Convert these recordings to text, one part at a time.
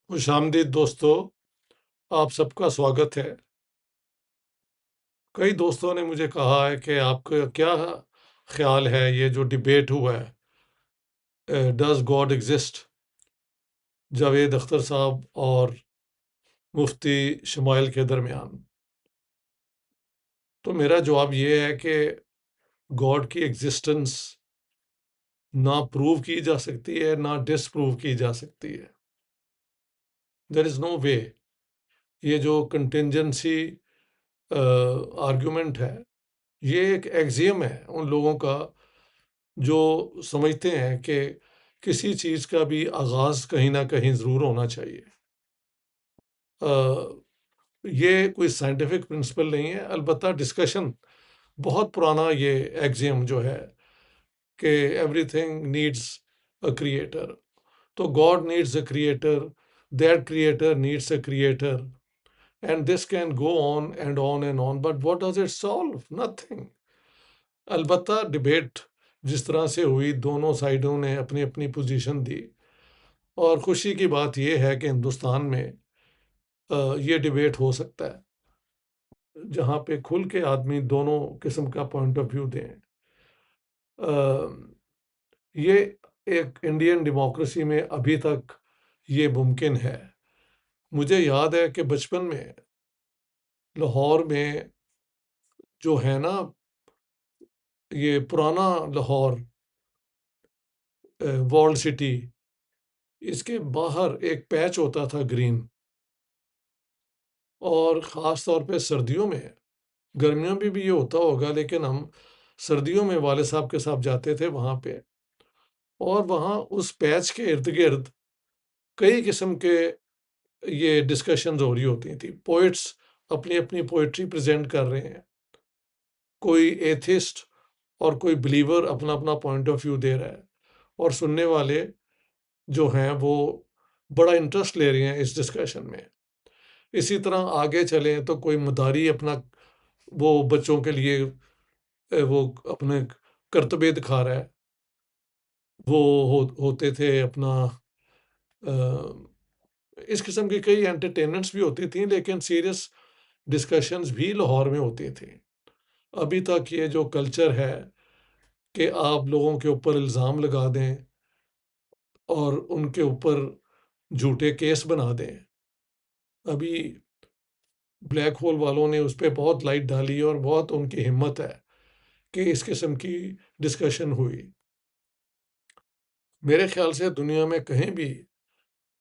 खुशामदीद दोस्तों, आप सबका स्वागत है। कई दोस्तों ने मुझे कहा है कि आपका क्या ख्याल है ये जो डिबेट हुआ है, does God exist, Javed Akhtar साहब और मुफ्ती शमाइल के दरमियान। तो मेरा जवाब ये है कि गॉड की एग्जिस्टेंस ना प्रूव की जा सकती है ना डिसप्रूव की जा सकती है। देयर इज़ नो वे। ये जो कंटिंजेंसी आर्गुमेंट है, ये एक एक्सियम है उन लोगों का जो समझते हैं कि किसी चीज़ का भी आगाज़ कहीं न कहीं ज़रूर होना चाहिए। अ, ये कोई साइंटिफिक प्रिंसिपल नहीं है, अलबत्ता डिस्कशन बहुत पुराना ये एक्सियम जो है कि एवरीथिंग नीड्स अ क्रिएटर। तो God needs a creator, that creator needs a creator, and this can go on and on, but what does it solve? Nothing. अलबत्ता डिबेट जिस तरह से हुई, दोनों साइडों ने अपनी-अपनी पोज़ीशन दी और खुशी की बात ये है कि हिंदुस्तान में ये डिबेट हो सकता है, जहाँ पे खुल के आदमी दोनों किस्म का पॉइंट ऑफ व्यू दें। अ, ये एक इंडियन डेमोक्रेसी में अभी तक ये मुमकिन है। मुझे याद है कि बचपन में लाहौर में जो है ना, ये पुराना लाहौर वॉल्ड सिटी, इसके बाहर एक पैच होता था ग्रीन, और ख़ास तौर पे सर्दियों में, गर्मियों में भी ये होता होगा, लेकिन हम सर्दियों में वाले साहब के साथ जाते थे वहाँ पे, और वहाँ उस पैच के इर्द-गिर्द कई किस्म के ये डिस्कशंस हो रही होती थी। पोएट्स अपनी-अपनी पोएट्री प्रेज़ेंट कर रहे हैं। कोई एथिस्ट और कोई बिलीवर अपना-अपना पॉइंट ऑफ व्यू दे रहा है, और सुनने वाले जो हैं वो बड़ा इंटरेस्ट ले रहे हैं इस डिस्कशन में। इसी तरह आगे चलें तो कोई मदारी अपना वो बच्चों के लिए वो अपने कर्तव्य दिखा रहा है। वो होते थे अपना अ, इस किस्म की कई एंटरटेनमेंट्स भी होती थी, लेकिन सीरियस डिस्कशंस भी लाहौर में होती थी। अभी तक ये जो कल्चर है कि आप लोगों के ऊपर इल्ज़ाम लगा दें और उनके ऊपर झूठे केस बना दें, अभी ब्लैक होल वालों ने उस पे बहुत लाइट डाली और बहुत उनकी हिम्मत है कि इस किस्म की डिस्कशन हुई। मेरे ख्याल से दुनिया में कहीं भी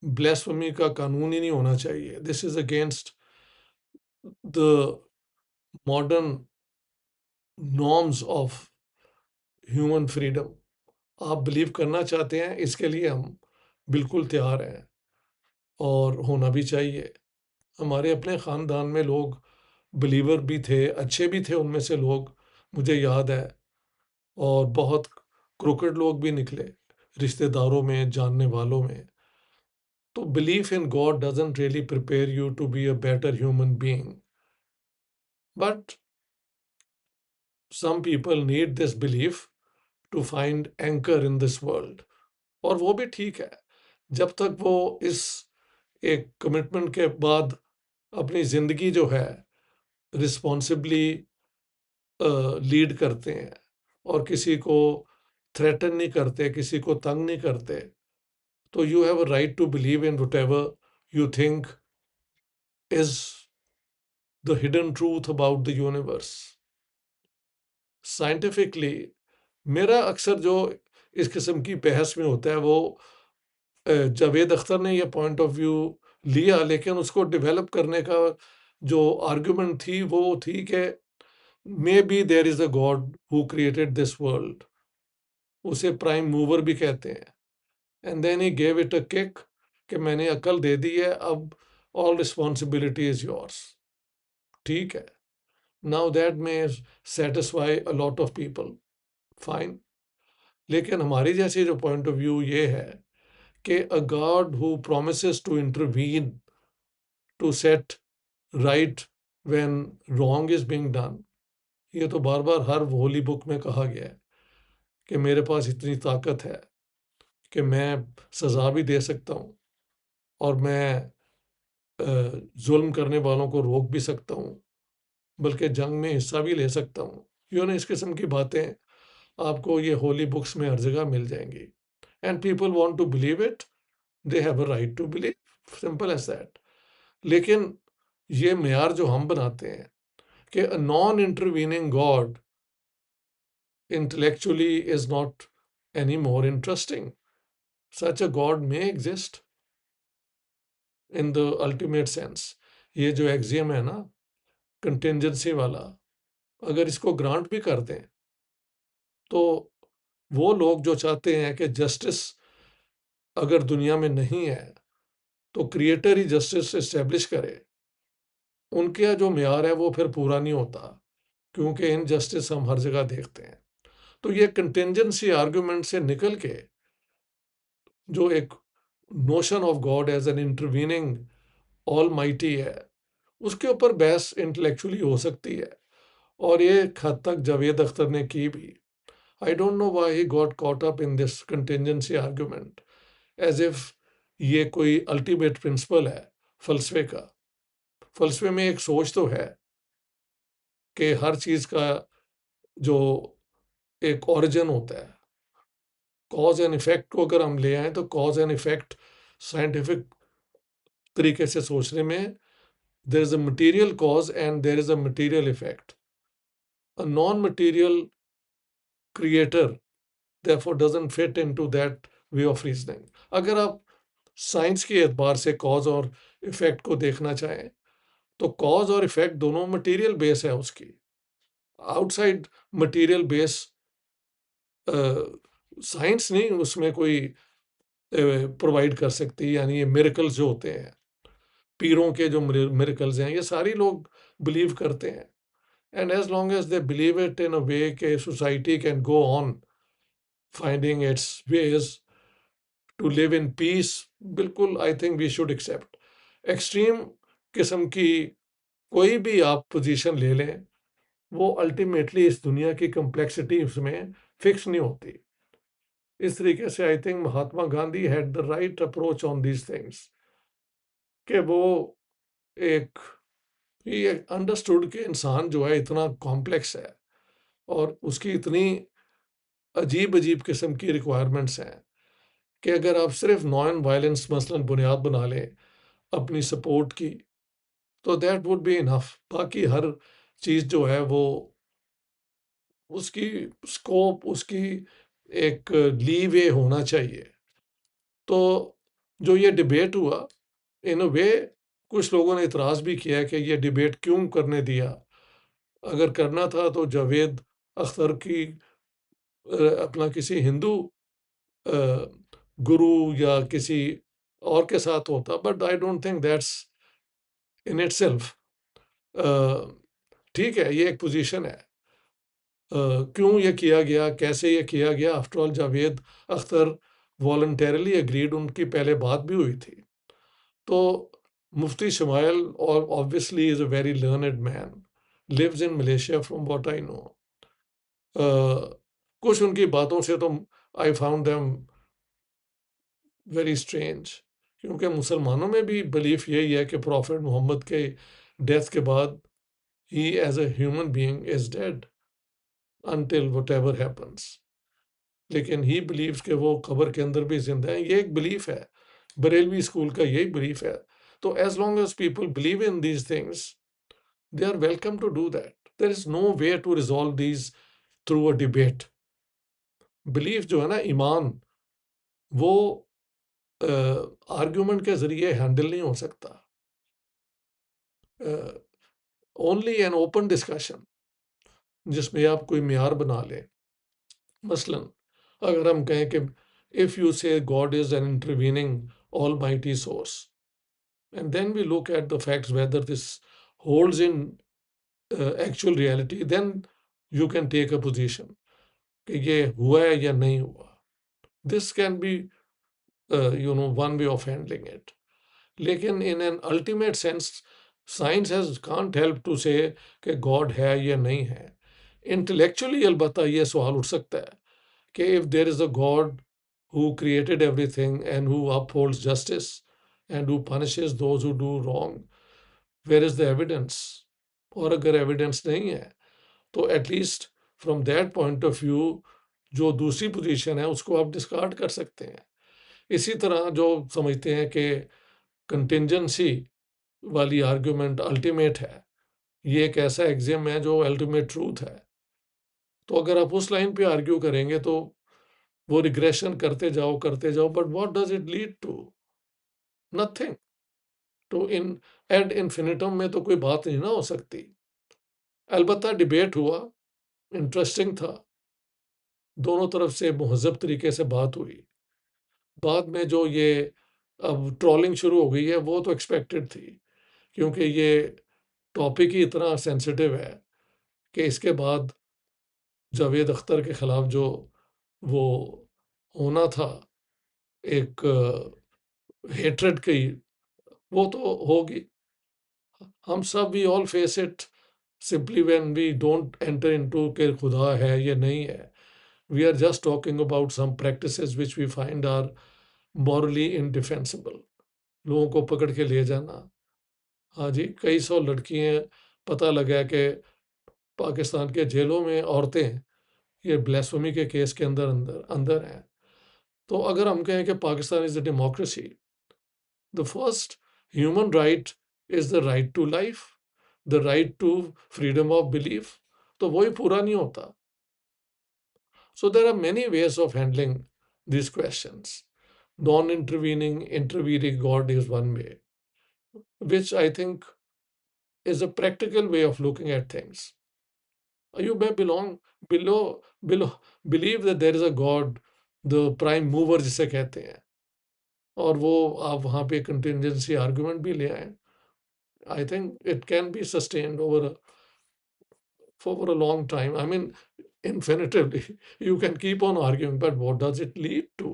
ब्lasphemy का कानून ही नहीं होना चाहिए। This is against the modern norms of human freedom. आप बिलीव करना चाहते हैं, इसके लिए हम बिल्कुल तैयार हैं और होना भी चाहिए। हमारे अपने ख़ानदान में लोग बिलीवर भी थे, अच्छे भी थे उनमें से लोग, मुझे याद है, और बहुत क्रूकेड लोग भी निकले रिश्तेदारों में, जानने वालों में। तो belief in God doesn't really prepare you to be a better human being, but some people need this belief to find anchor in this world, और वो भी ठीक है, जब तक वो इस एक कमिटमेंट के बाद अपनी ज़िंदगी जो है रिस्पॉन्सिबली लीड करते हैं और किसी को थ्रेटन नहीं करते, किसी को तंग नहीं करते, तो you have a right to believe in whatever you think is the hidden truth about the universe. Scientifically मेरा अक्सर जो इस किस्म की बहस में होता है वो जावेद अख्तर ने ये पॉइंट ऑफ व्यू लिया, लेकिन उसको डेवलप करने का जो आर्गुमेंट थी वो थी कि maybe there is a God who created this world. उसे प्राइम मूवर भी कहते हैं। And then he gave it a kick कि मैंने अकल दे दी है, अब ऑल रिस्पॉन्सिबिलिटी इज योर्स। ठीक है, now that may satisfy a lot of people, fine. लेकिन हमारी जैसे जो पॉइंट ऑफ व्यू ये है कि a God who promises to intervene to set right when wrong is being done, ये तो बार बार हर होली बुक में कहा गया है कि मेरे पास इतनी ताकत है कि मैं सज़ा भी दे सकता हूँ, और मैं जुल्म करने वालों को रोक भी सकता हूँ, बल्कि जंग में हिस्सा भी ले सकता हूँ। इस किस्म की बातें आपको ये होली बुक्स में हर जगह मिल जाएंगी। And people want to believe it, they have a right to believe, simple as that. लेकिन ये मेयार जो हम बनाते हैं कि a non intervening God intellectually is not any more interesting. Such a God may exist in the ultimate sense. ये जो एक्सियम है ना कंटिंजेंसी वाला, अगर इसको ग्रांट भी कर दें तो वो लोग जो चाहते हैं कि जस्टिस अगर दुनिया में नहीं है तो क्रिएटर ही जस्टिस एस्टेब्लिश करे, उनका जो मेयार है वो फिर पूरा नहीं होता, क्योंकि इनजस्टिस हम हर जगह देखते हैं। तो ये कंटिंजेंसी आर्गुमेंट से निकल के जो एक notion of God as an intervening almighty है, उसके ऊपर बहस इंटेलेक्चुअली हो सकती है, और ये एक हद तक जावेद अख्तर ने की भी। I don't know why he got caught up in this contingency argument, as if ये कोई अल्टीमेट प्रिंसिपल है फलसफे का। फलसफे में एक सोच तो है कि हर चीज़ का जो एक ओरिजिन होता है, कॉज एंड इफेक्ट को अगर हम ले आए तो कॉज एंड इफेक्ट साइंटिफिक तरीके से सोचने में there is a material cause and there is a material effect. A non-material creator therefore doesn't fit into that way of reasoning. अगर आप साइंस के एतबार से कॉज और इफेक्ट को देखना चाहें तो कॉज और इफेक्ट दोनों मटेरियल बेस है उसकी। आउटसाइड मटेरियल बेस साइंस नहीं उसमें कोई प्रोवाइड कर सकती, यानी ये मिरेकल्स जो होते हैं, पीरों के जो मिरेकल्स हैं, ये सारी लोग बिलीव करते हैं। And as long as they believe it in a way कि society can go on finding its ways to live in peace, बिल्कुल I think we should accept. Extreme किस्म की कोई भी आप पोजीशन ले लें, वो अल्टीमेटली इस दुनिया की कम्प्लेक्सिटी उसमें फिक्स नहीं होती। इस तरीके से I think Mahatma Gandhi had the right approach on these things, कि वो एक ये अंडरस्टूड कि इंसान जो है इतना कॉम्प्लेक्स है और उसकी इतनी अजीब अजीब किस्म की रिक्वायरमेंट्स हैं कि अगर आप सिर्फ नॉन वायलेंस मसलन बुनियाद बना लें अपनी सपोर्ट की, तो दैट वुड बी इनफ। बाकी हर चीज़ जो है वो उसकी स्कोप, उसकी एक लीवे होना चाहिए। तो जो ये डिबेट हुआ, इन अ वे कुछ लोगों ने इतराज़ भी किया है कि ये डिबेट क्यों करने दिया। अगर करना था तो जावेद अख्तर की अपना किसी हिंदू गुरु या किसी और के साथ होता, but I don't think that's in itself ठीक है। ये एक पोजीशन है। क्यों ये किया गया, कैसे ये किया गया, after all Javed Akhtar voluntarily agreed, उनकी पहले बात भी हुई थी। तो मुफ्ती शमाइल और obviously is a very learned man, lives in Malaysia from what I know. कुछ उनकी बातों से तो I found them very strange, क्योंकि मुसलमानों में भी बिलीफ यही है कि प्रॉफिट मोहम्मद के डेथ के बाद he as a human being is dead until whatever happens. लेकिन ही बिलीव्स कि वो कब्र के अंदर भी जिंदा है। ये एक बिलीफ है, बरेलवी स्कूल का यही बिलीफ है। तो as long as people believe in these things, they are welcome to do that. There is no way to resolve these through a debate. Belief जो है ना, ईमान, वो आर्ग्यूमेंट के जरिए हैंडल नहीं हो सकता। ओनली एन ओपन डिस्कशन जिसमें आप कोई मेयार बना लें। मसलन अगर हम कहें कि if you say God is an intervening almighty source, and then we look at the facts whether this holds in actual reality, then you can take a position कि ये हुआ है या नहीं हुआ। This can be one way of handling it. लेकिन in an ultimate sense science has can't help to say कि God है या नहीं है। इंटेलेक्चुअली अलबत्ता ये सवाल उठ सकता है कि if there is a God who created everything and who upholds justice, and who punishes those who do wrong. Where is the evidence? और अगर एविडेंस नहीं है तो at least from that point of view जो दूसरी पोजीशन है उसको आप डिस्कार्ड कर सकते हैं। इसी तरह जो समझते हैं कि कंटिंजेंसी वाली आर्ग्यूमेंट अल्टीमेट है, ये एक ऐसा एग्जिम है जो अल्टीमेट ट्रूथ है, तो अगर आप उस लाइन पे आर्ग्यू करेंगे तो वो रिग्रेशन करते जाओ, but what does it lead to? Nothing. तो इन एड इन्फिनिटम में तो कोई बात नहीं ना हो सकती। अलबत्ता डिबेट हुआ, इंटरेस्टिंग था, दोनों तरफ से महज़ब तरीके से बात हुई। बाद में जो ये अब ट्रोलिंग शुरू हो गई है वो तो एक्सपेक्टेड थी, क्योंकि ये टॉपिक ही इतना सेंसिटिव है कि इसके बाद जावेद अख्तर के खिलाफ जो वो होना था एक हेट्रेड की, वो तो होगी। हम सब we all face it simply when we don't enter into के खुदा है ये नहीं है। We are just talking about some practices which we find are morally indefensible. लोगों को पकड़ के ले जाना, हाँ जी, कई सौ लड़कियां, पता लगा कि पाकिस्तान के जेलों में औरतें ये ब्लास्फेमी के केस के अंदर अंदर अंदर हैं। तो अगर हम कहें कि Pakistan is a democracy, the first human right is the right to life, the right to freedom of belief, तो वही पूरा नहीं होता। So there are many ways of handling these questions. Non-intervening, intervening God is one way, which I think is a practical way of looking at things. You may believe that there is a God, the prime mover जिसे कहते हैं, और वो आप वहाँ पे contingency argument भी ले आए। I think it can be sustained for a long time. I mean, infinitively. You can keep on arguing, but what does it lead to?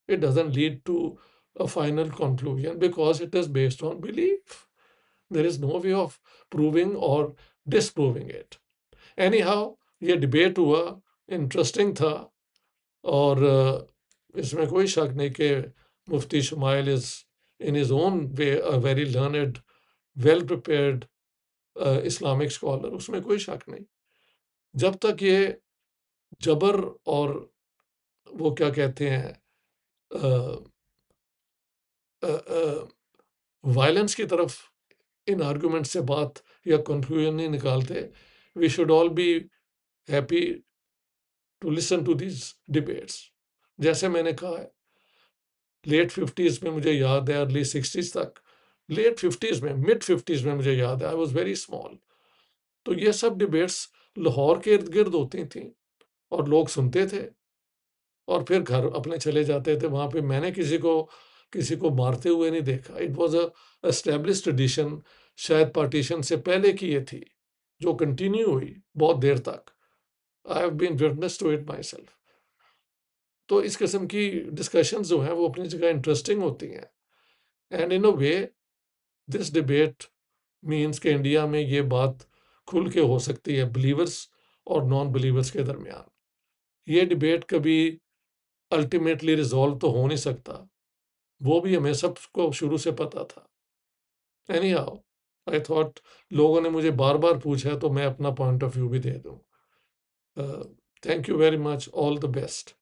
It doesn't lead to a final conclusion because it is based on belief. There is no way of proving or disproving it. Anyhow, ये debate हुआ, interesting था, और इसमें कोई शक नहीं कि Mufti Shumail is in his own way a very learned, well prepared Islamic scholar, उसमें कोई शक नहीं। जब तक ये जबर और वो क्या कहते हैं वायलेंस की तरफ इन आर्गुमेंट से बात या कंक्लूजन नहीं निकालते, we should all be happy to listen to this debates. जैसे मैंने कहा है, लेट 50s में मुझे याद है, अर्ली 60s तक, लेट 50s में, मिड 50s में मुझे याद है, आई वॉज वेरी स्मॉल, तो ये सब डिबेट्स लाहौर के इर्द गिर्द होती थी और लोग सुनते थे और फिर घर अपने चले जाते थे। वहाँ पे मैंने किसी को मारते हुए नहीं देखा। It was a established tradition, शायद पार्टीशन से पहले की ये थी, जो कंटिन्यू हुई बहुत देर तक। I have been witness to it myself. तो इस किस्म की डिस्कशंस जो हैं वो अपनी जगह इंटरेस्टिंग होती हैं, and in a way this debate means कि इंडिया में ये बात खुल के हो सकती है बिलीवर्स और नॉन बिलीवर्स के दरमियान। ये डिबेट कभी अल्टीमेटली रिजॉल्व तो हो नहीं सकता, वो भी हमें सबको शुरू से पता था। एनी हाउ, आई थॉट लोगों ने मुझे बार बार पूछा तो मैं अपना पॉइंट ऑफ व्यू भी दे दूं। Thank you very much, all the best.